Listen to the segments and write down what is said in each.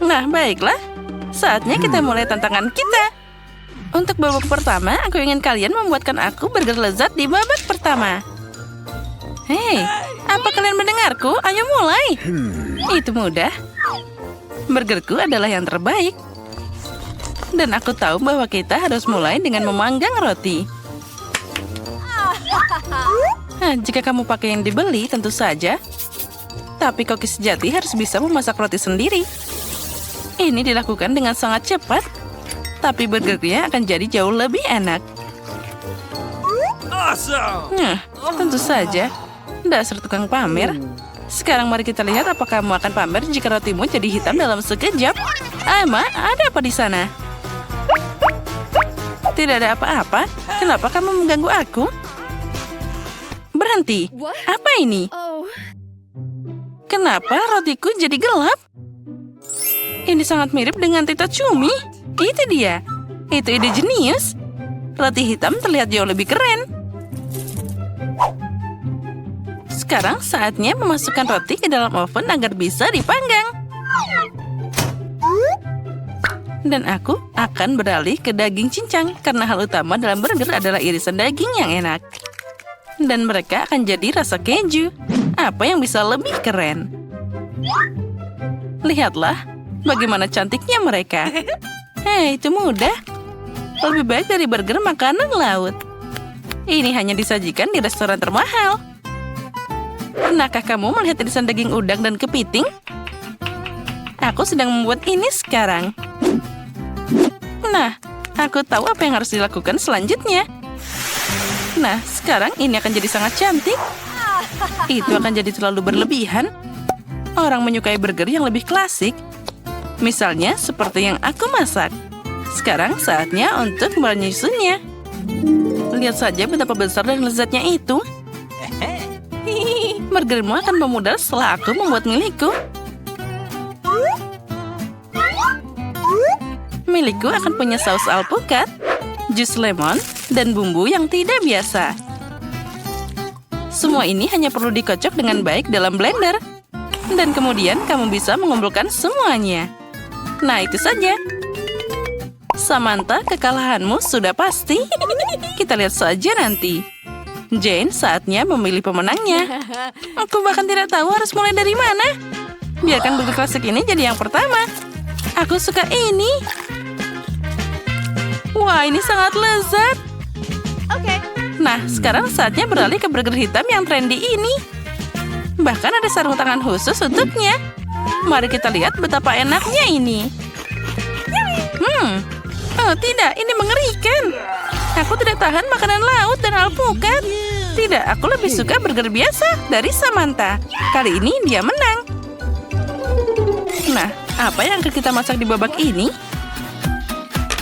Nah, baiklah. Saatnya kita mulai tantangan kita. Untuk babak pertama, aku ingin kalian membuatkan aku burger lezat di babak pertama. Hei, apa kalian mendengarku? Ayo mulai. Itu mudah. Burgerku adalah yang terbaik. Dan aku tahu bahwa kita harus mulai dengan memanggang roti. Jika kamu pakai yang dibeli, tentu saja. Tapi koki sejati harus bisa memasak roti sendiri. Ini dilakukan dengan sangat cepat. Tapi burgernya akan jadi jauh lebih enak. Tentu saja. Dasar tukang pamer. Sekarang mari kita lihat apakah kamu akan pamer jika rotimu jadi hitam dalam sekejap. Emma, ada apa di sana? Tidak ada apa-apa. Kenapa kamu mengganggu aku? Berhenti. Apa ini? Kenapa rotiku jadi gelap? Ini sangat mirip dengan Tita Cumi. Itu dia. Itu ide jenius. Roti hitam terlihat jauh lebih keren. Sekarang saatnya memasukkan roti ke dalam oven agar bisa dipanggang. Dan aku akan beralih ke daging cincang karena hal utama dalam burger adalah irisan daging yang enak. Dan mereka akan jadi rasa keju. Apa yang bisa lebih keren? Lihatlah bagaimana cantiknya mereka. Hei, itu mudah. Lebih baik dari burger makanan laut. Ini hanya disajikan di restoran termahal. Pernahkah kamu melihat irisan daging udang dan kepiting? Aku sedang membuat ini sekarang. Nah, aku tahu apa yang harus dilakukan selanjutnya. Nah, sekarang ini akan jadi sangat cantik. Itu akan jadi terlalu berlebihan. Orang menyukai burger yang lebih klasik. Misalnya seperti yang aku masak. Sekarang saatnya untuk menyusunnya. Lihat saja betapa besar dan lezatnya itu. Burgermu akan memudar setelah aku membuat milikku. Milikku akan punya saus alpukat, jus lemon, dan bumbu yang tidak biasa. Semua ini hanya perlu dikocok dengan baik dalam blender. Dan kemudian kamu bisa mengumpulkan semuanya. Nah, itu saja. Samantha, kekalahanmu sudah pasti. Kita lihat saja nanti. Jane, saatnya memilih pemenangnya. Aku bahkan tidak tahu harus mulai dari mana. Biarkan burger klasik ini jadi yang pertama. Aku suka ini. Wah, ini sangat lezat. Nah, sekarang saatnya beralih ke burger hitam yang trendy ini. Bahkan ada sarung tangan khusus untuknya. Mari kita lihat betapa enaknya ini. Oh tidak, ini mengerikan. Aku tidak tahan makanan laut dan alpukat. Tidak, aku lebih suka burger biasa dari Samantha. Kali ini dia menang. Nah, apa yang akan kita masak di babak ini?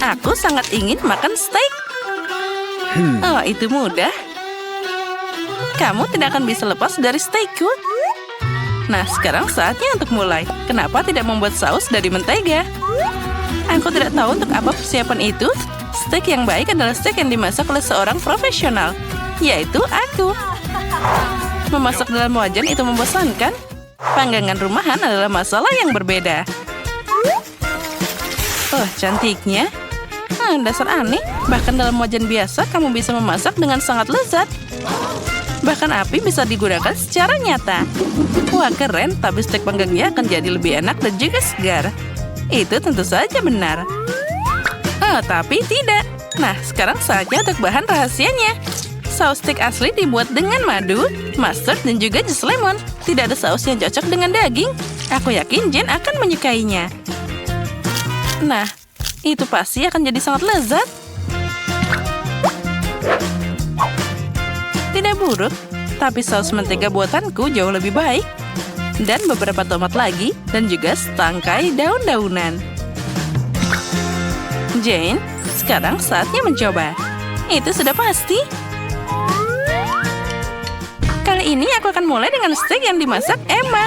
Aku sangat ingin makan steak. Oh, itu mudah. Kamu tidak akan bisa lepas dari steakku. Nah, sekarang saatnya untuk mulai. Kenapa tidak membuat saus dari mentega? Aku tidak tahu untuk apa persiapan itu. Steak yang baik adalah steak yang dimasak oleh seorang profesional, yaitu aku. Memasak dalam wajan itu membosankan. Panggangan rumahan adalah masalah yang berbeda. Oh, cantiknya. Dasar aneh. Bahkan dalam wajan biasa, kamu bisa memasak dengan sangat lezat. Bahkan api bisa digunakan secara nyata. Wah, keren. Tapi steak panggangnya akan jadi lebih enak dan juga segar. Itu tentu saja benar. Tapi tidak. Nah, sekarang saatnya untuk bahan rahasianya. Saus steak asli dibuat dengan madu, mustard, dan juga jus lemon. Tidak ada saus yang cocok dengan daging. Aku yakin Jen akan menyukainya. Nah, itu pasti akan jadi sangat lezat. Tidak buruk, tapi saus mentega buatanku jauh lebih baik. Dan beberapa tomat lagi, dan juga setangkai daun-daunan. Jane, sekarang saatnya mencoba. Itu sudah pasti. Kali ini aku akan mulai dengan steak yang dimasak Emma.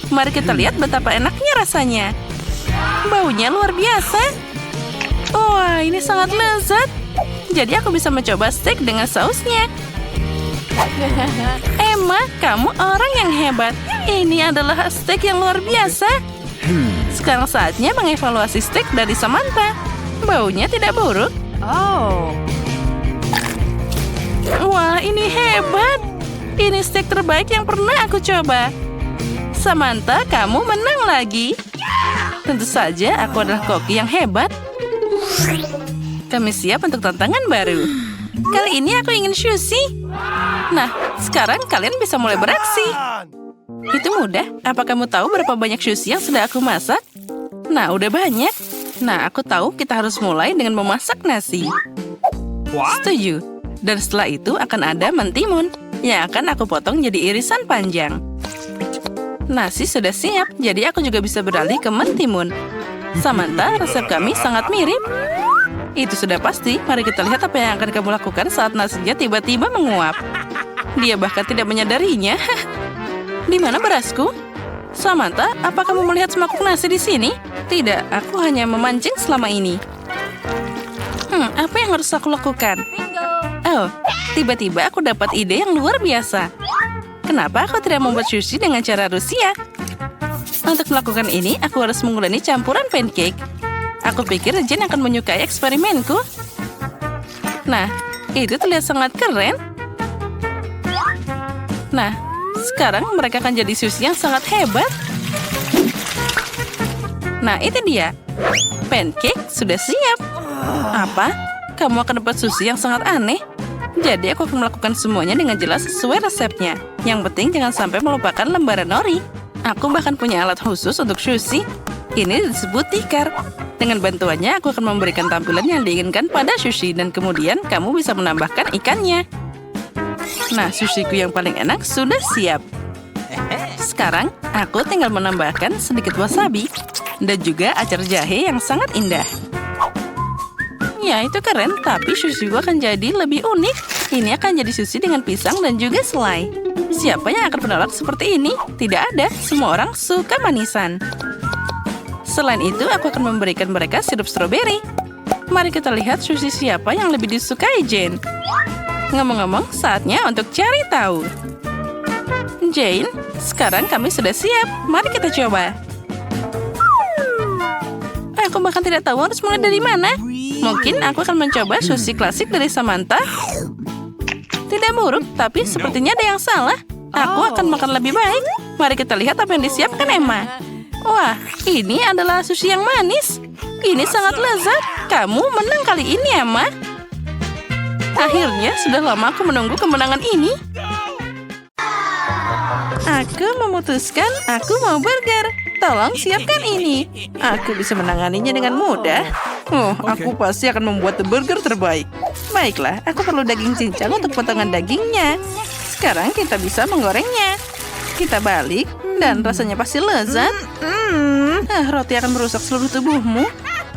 Mari kita lihat betapa enaknya rasanya. Baunya luar biasa. Wah, ini sangat lezat. Jadi aku bisa mencoba steak dengan sausnya. Emma, kamu orang yang hebat. Ini adalah steak yang luar biasa. Sekarang saatnya mengevaluasi steak dari Samantha. Baunya tidak buruk. Wah, ini hebat. Ini steak terbaik yang pernah aku coba. Samantha, kamu menang lagi. Tentu saja aku adalah koki yang hebat. Kami siap untuk tantangan baru. Kali ini aku ingin sushi. Nah, sekarang kalian bisa mulai beraksi. Itu mudah. Apa kamu tahu berapa banyak sushi yang sudah aku masak? Nah, udah banyak. Nah, aku tahu kita harus mulai dengan memasak nasi. Setuju. Dan setelah itu akan ada mentimun yang akan aku potong jadi irisan panjang. Nasi sudah siap, jadi aku juga bisa beralih ke mentimun. Samantha, resep kami sangat mirip. Itu sudah pasti. Mari kita lihat apa yang akan kamu lakukan saat nasinya tiba-tiba menguap. Dia bahkan tidak menyadarinya. Di mana berasku? Samantha, apa kamu melihat semangkuk nasi di sini? Tidak, aku hanya memancing selama ini. Apa yang harus aku lakukan? Oh, tiba-tiba aku dapat ide yang luar biasa. Kenapa aku tidak membuat sushi dengan cara Rusia? Untuk melakukan ini, aku harus menguleni campuran pancake. Aku pikir Jen akan menyukai eksperimenku. Nah, itu terlihat sangat keren. Nah, sekarang mereka akan jadi sushi yang sangat hebat. Nah, itu dia. Pancake sudah siap. Apa? Kamu akan dapat sushi yang sangat aneh. Jadi aku akan melakukan semuanya dengan jelas sesuai resepnya. Yang penting jangan sampai melupakan lembaran nori. Aku bahkan punya alat khusus untuk sushi. Ini disebut tikar. Dengan bantuannya aku akan memberikan tampilan yang diinginkan pada sushi. Dan kemudian kamu bisa menambahkan ikannya. Nah, sushiku yang paling enak sudah siap. Sekarang aku tinggal menambahkan sedikit wasabi. Dan juga acar jahe yang sangat indah. Ya, itu keren, tapi sushi akan jadi lebih unik. Ini akan jadi sushi dengan pisang dan juga selai. Siapa yang akan menolak seperti ini? Tidak ada, semua orang suka manisan. Selain itu, aku akan memberikan mereka sirup stroberi. Mari kita lihat sushi siapa yang lebih disukai Jane. Ngomong-ngomong, saatnya untuk cari tahu. Jane, sekarang kami sudah siap. Mari kita coba. Aku bahkan tidak tahu harus mulai dari mana. Mungkin aku akan mencoba sushi klasik dari Samantha. Tidak buruk, tapi sepertinya ada yang salah. Aku akan makan lebih baik. Mari kita lihat apa yang disiapkan Emma. Wah, ini adalah sushi yang manis. Ini sangat lezat. Kamu menang kali ini, Emma. Akhirnya, sudah lama aku menunggu kemenangan ini. Aku memutuskan aku mau burger. Tolong siapkan ini. Aku bisa menanganinya dengan mudah. Oh, aku pasti akan membuat burger terbaik. Baiklah, aku perlu daging cincang untuk potongan dagingnya. Sekarang kita bisa menggorengnya. Kita balik, dan rasanya pasti lezat. Roti akan merusak seluruh tubuhmu.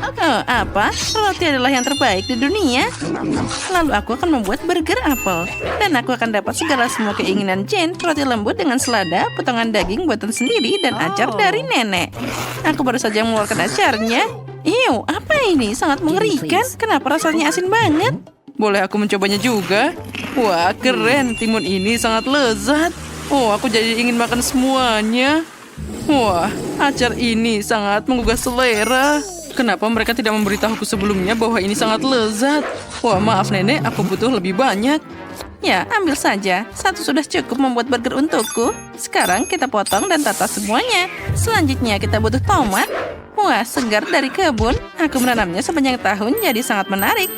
Oh, apa? Roti adalah yang terbaik di dunia. Lalu aku akan membuat burger apel. Dan aku akan dapat segala semua keinginan Jane. Roti lembut dengan selada, potongan daging buatan sendiri, dan acar dari nenek. Aku baru saja mengeluarkan acarnya. Ew, apa ini? Sangat mengerikan. Kenapa rasanya asin banget? Boleh aku mencobanya juga? Wah, keren. Timun ini sangat lezat. Oh, aku jadi ingin makan semuanya. Wah, acar ini sangat menggugah selera. Kenapa mereka tidak memberitahuku sebelumnya bahwa ini sangat lezat? Wah, maaf nenek, aku butuh lebih banyak. Ya, ambil saja. Satu sudah cukup membuat burger untukku. Sekarang kita potong dan tata semuanya. Selanjutnya kita butuh tomat. Wah, segar dari kebun. Aku menanamnya sepanjang tahun, jadi sangat menarik.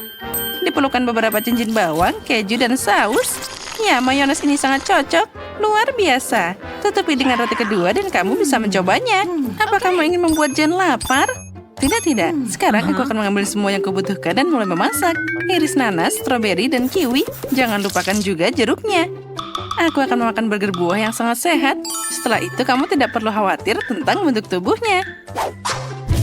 Diperlukan beberapa cincin bawang, keju, dan saus. Ya, mayones ini sangat cocok. Luar biasa. Tutupi dengan roti kedua dan kamu bisa mencobanya. Apa kamu ingin membuat Jen lapar? Tidak. Sekarang aku akan mengambil semua yang kubutuhkan dan mulai memasak. Iris nanas, stroberi, dan kiwi. Jangan lupakan juga jeruknya. Aku akan memakan burger buah yang sangat sehat. Setelah itu kamu tidak perlu khawatir tentang bentuk tubuhnya.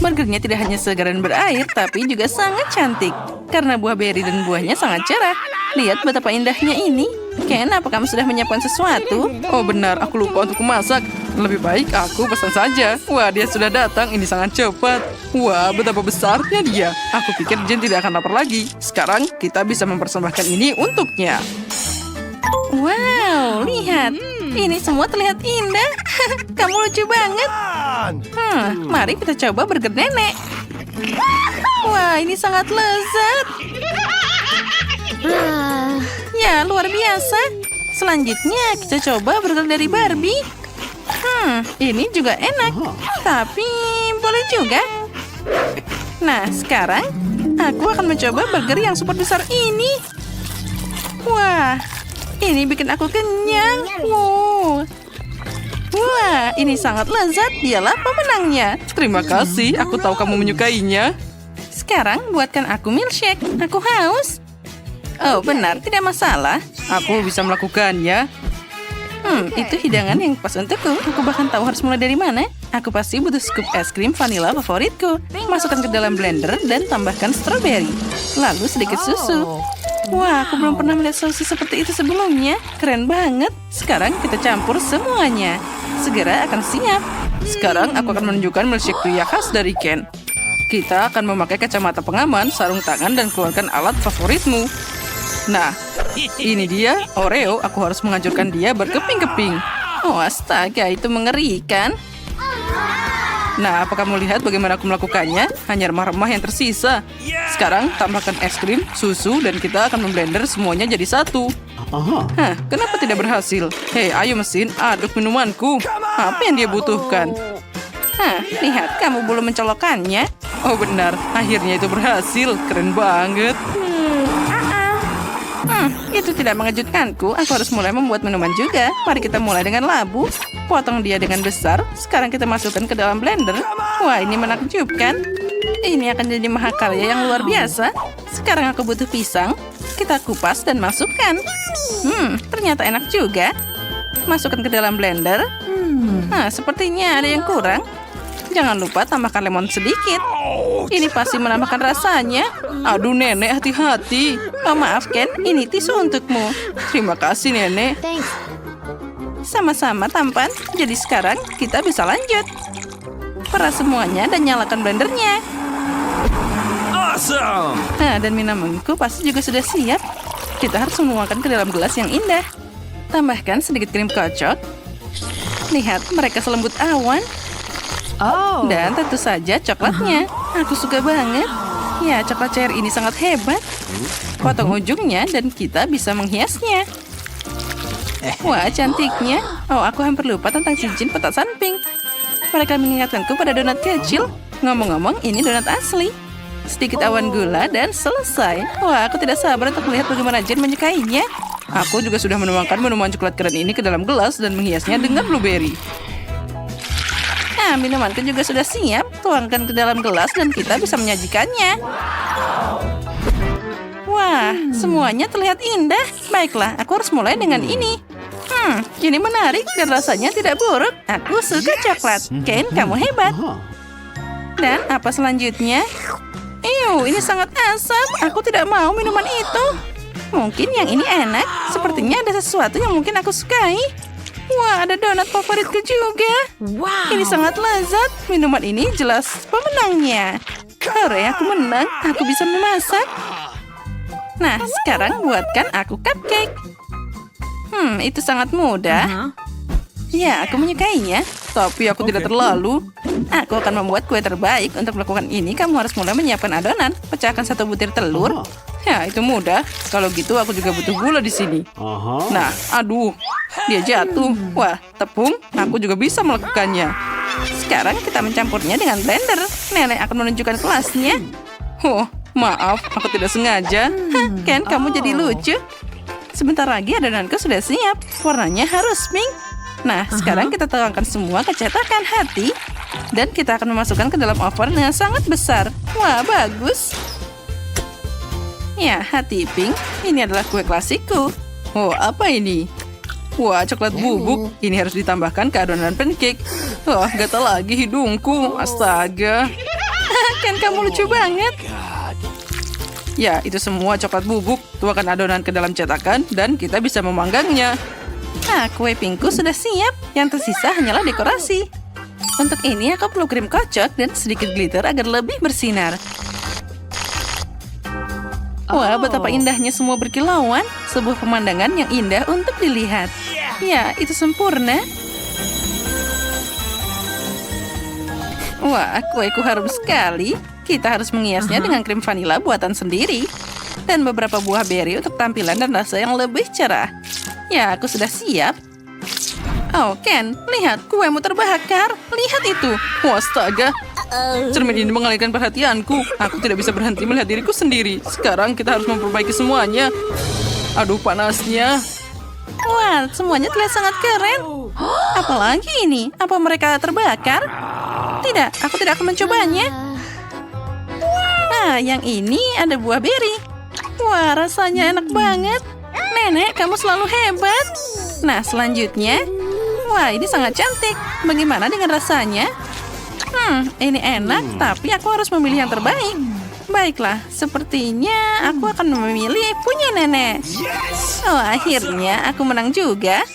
Burgernya tidak hanya segar dan berair, tapi juga sangat cantik. Karena buah beri dan buahnya sangat cerah. Lihat betapa indahnya ini. Ken, apa kamu sudah menyiapkan sesuatu? Oh benar, aku lupa untuk memasak. Lebih baik aku pesan saja. Wah, dia sudah datang. Ini sangat cepat. Wah, betapa besarnya dia. Aku pikir Jen tidak akan lapar lagi. Sekarang kita bisa mempersembahkan ini untuknya. Wow, lihat. Ini semua terlihat indah. Kamu lucu banget. Mari kita coba burger nenek. Wah, ini sangat lezat. Ya, luar biasa. Selanjutnya kita coba burger dari Barbie. Ini juga enak. Tapi boleh juga. Nah, sekarang aku akan mencoba burger yang super besar ini. Wah, ini bikin aku kenyang. Wow. Wah, ini sangat lezat. Dialah pemenangnya. Terima kasih, aku tahu kamu menyukainya. Sekarang buatkan aku milkshake. Aku haus. Oh, benar, tidak masalah. Aku bisa melakukannya. Itu hidangan yang pas untukku. Aku bahkan tahu harus mulai dari mana. Aku pasti butuh scoop es krim vanila favoritku. Masukkan ke dalam blender dan tambahkan stroberi. Lalu sedikit susu. Wah, aku belum pernah melihat sosis seperti itu sebelumnya. Keren banget. Sekarang kita campur semuanya. Segera akan siap. Sekarang aku akan menunjukkan milkshake pria khas dari Ken. Kita akan memakai kacamata pengaman, sarung tangan, dan keluarkan alat favoritmu. Nah, ini dia, Oreo. Aku harus menghancurkan dia berkeping-keping. Oh, astaga, itu mengerikan. Nah, apa kamu lihat bagaimana aku melakukannya? Hanya remah-remah yang tersisa. Sekarang, tambahkan es krim, susu, dan kita akan memblender semuanya jadi satu. Kenapa tidak berhasil? Hei, ayo mesin, aduk minumanku. Apa yang dia butuhkan? Lihat, kamu belum mencolokkannya. Oh, benar. Akhirnya itu berhasil. Keren banget. Itu tidak mengejutkanku. Aku harus mulai membuat minuman juga. Mari kita mulai dengan labu. Potong dia dengan besar. Sekarang kita masukkan ke dalam blender. Wah, ini menakjubkan. Ini akan jadi mahakarya yang luar biasa. Sekarang aku butuh pisang. Kita kupas dan masukkan. Ternyata enak juga. Masukkan ke dalam blender. Sepertinya ada yang kurang. Jangan lupa tambahkan lemon sedikit. Ini pasti menambahkan rasanya. Aduh, nenek, hati-hati. Oh, maaf, Ken. Ini tisu untukmu. Terima kasih, nenek. Sama-sama, tampan. Jadi sekarang kita bisa lanjut. Peras semuanya dan nyalakan blendernya. Awesome! Dan minumanku pasti juga sudah siap. Kita harus menuangkan ke dalam gelas yang indah. Tambahkan sedikit krim kocok. Lihat, mereka selembut awan. Dan tentu saja coklatnya. Aku suka banget. Ya, coklat cair ini sangat hebat. Potong ujungnya dan kita bisa menghiasnya. Wah, cantiknya. Oh, aku hampir lupa tentang cincin petasan pink. Mereka mengingatkanku pada donat kecil. Ngomong-ngomong, ini donat asli. Sedikit awan gula dan selesai. Wah, aku tidak sabar untuk melihat bagaimana Jen menyukainya. Aku juga sudah menuangkan minuman coklat keren ini ke dalam gelas dan menghiasnya dengan blueberry. Minumanku juga sudah siap. Tuangkan ke dalam gelas dan kita bisa menyajikannya. Wah, semuanya terlihat indah. Baiklah, aku harus mulai dengan ini. Ini menarik dan rasanya tidak buruk. Aku suka coklat. Ken, kamu hebat. Dan apa selanjutnya? Ini sangat asam. Aku tidak mau minuman itu. Mungkin yang ini enak. Sepertinya ada sesuatu yang mungkin aku sukai. Wah, ada donat favoritku juga. Ini sangat lezat. Minuman ini jelas pemenangnya. Hore, aku menang. Aku bisa memasak. Nah, sekarang buatkan aku cupcake. Itu sangat mudah. Ya, aku menyukainya. Tapi aku tidak terlalu. Aku akan membuat kue terbaik. Untuk melakukan ini, kamu harus mulai menyiapkan adonan. Pecahkan 1 butir telur. Ya, itu mudah. Kalau gitu, aku juga butuh gula di sini. Nah, aduh. Dia jatuh. Wah, tepung. Aku juga bisa melakukannya. Sekarang kita mencampurnya dengan blender. Nenek akan menunjukkan kelasnya. Oh, maaf. Aku tidak sengaja. Ken, kamu jadi lucu. Sebentar lagi adonanku sudah siap. Warnanya harus pink. Nah, sekarang kita tuangkan semua ke cetakan hati. Dan kita akan memasukkan ke dalam oven dengan sangat besar. Wah, bagus. Ya, hati pink. Ini adalah kue klasikku. Oh, apa ini? Wah, coklat bubuk. Ini harus ditambahkan ke adonan pancake. Wah, gatal lagi hidungku. Astaga. Kan kamu lucu banget. Ya, itu semua coklat bubuk. Tuangkan adonan ke dalam cetakan dan kita bisa memanggangnya. Kue pinkku sudah siap. Yang tersisa hanyalah dekorasi. Untuk ini aku perlu krim kocok dan sedikit glitter agar lebih bersinar. Wah, betapa indahnya semua berkilauan. Sebuah pemandangan yang indah untuk dilihat. Ya, itu sempurna. Wah, kueku harum sekali. Kita harus menghiasnya dengan krim vanila buatan sendiri. Dan beberapa buah beri untuk tampilan dan rasa yang lebih cerah. Ya, aku sudah siap. Oh, Ken, lihat, kuemu terbakar. Lihat itu. Astaga. Cermin ini mengalihkan perhatianku. Aku tidak bisa berhenti melihat diriku sendiri. Sekarang kita harus memperbaiki semuanya. Aduh, panasnya. Wah, semuanya terlihat sangat keren. Apalagi ini? Apa mereka terbakar? Tidak, aku tidak akan mencobanya. Nah, yang ini ada buah beri. Wah, rasanya enak banget. Nenek, kamu selalu hebat. Nah, selanjutnya. Wah, ini sangat cantik. Bagaimana dengan rasanya? Ini enak, tapi aku harus memilih yang terbaik. Baiklah, sepertinya aku akan memilih punya nenek. Oh, akhirnya aku menang juga.